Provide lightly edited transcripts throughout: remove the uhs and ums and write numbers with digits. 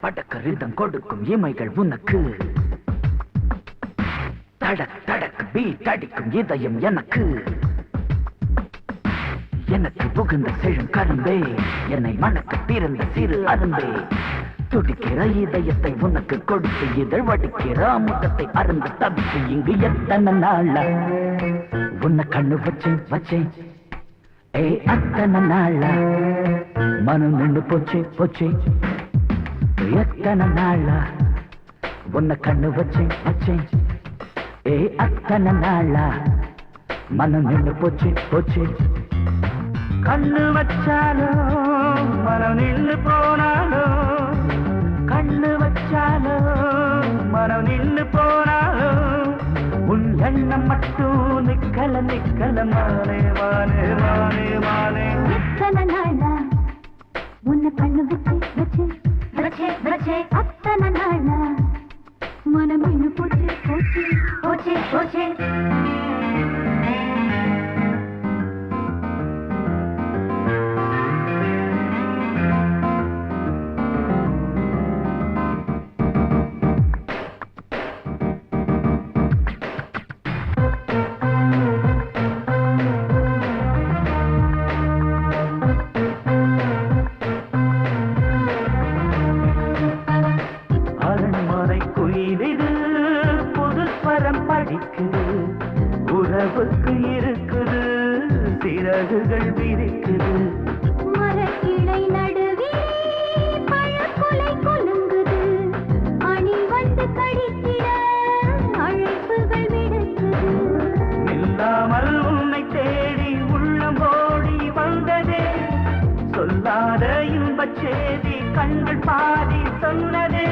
படக்கரிதம் கொடுக்கும் இமைகள் உனக்கு, தடக் தடக் பீட் அடிக்கும் இதயம் எனக்கு. எனக்கு புகுந்த செழும் கரும்பே, என்னை மணக்க பிறந்த சிறு அரும்பே. துடிக்கிற இதயத்தை உனக்கு கொடுத்து இதழ் வடிக்கிற முகத்தை அருந்து தவித்து இங்கு எத்தனை நாளா உன்னை கண்ணு வச்சேன் வச்சேன். ஏ அத்தனை நாளா மனம் நின்று போச்சு போச்சு. எத்தனை நாளா உன்னை கண்ணு வச்சேன் வச்சேன். ஏ அத்தனை நாளா மனம் நின்று போச்சு போச்சு. கண்ணு வச்சாலும் மனம் நின்று போனாலும், கண்ணு வச்சாலும் மனம் நின்று போனாலும், உன் எண்ணம் மட்டும் நிக்கல நிக்கல மானே மானே மானே மானே. எத்தனை நாளா உன்னை கண்ணு வச்சு வச்சு வச்சே வச்சே. அத்தனை நாளா மனம் இன்னும் போச்சு போச்சு போச்சு போச்சு. படிக்குது உறவுக்கு இருக்குது சிறகுகள் விரிக்குது. மரக்கிளை நடுவே பழக்குலை கொலுங்குது, அணி வந்து கடித்திட அழைப்புகள் விடுக்குது. இல்லாமல் உன்னை தேடி உள்ளம் ஓடி வந்ததே, சொல்லாத இன்பச் செய்தி கண்கள் பாதி சொன்னதே.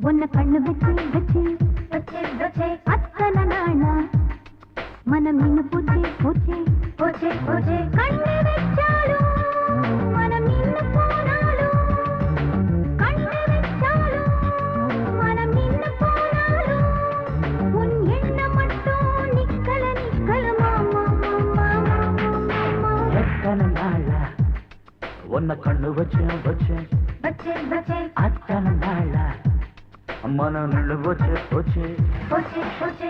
உன்னை கண்ணு வச்சு வச்சு வச்சே வச்சே. அத்தனை நாளா மனம் நின்னு போச்சே போச்சே போச்சே போச்சே. கண்ணு வச்சாலும் மனம் நின்னு போனாலும், கண்ணு வச்சாலும் மனம் நின்னு போனாலும், உன் எண்ணம் மட்டும் நிக்கல நிக்கல மாமா மாமா மாமா. எத்தனை நாளா உன்னை கண்ணு வச்சேன் வச்சேன் வச்சே வச்சே. அத்தனை நாளா மனம் நின்று போச்சு போச்சு போச்சே போச்சே.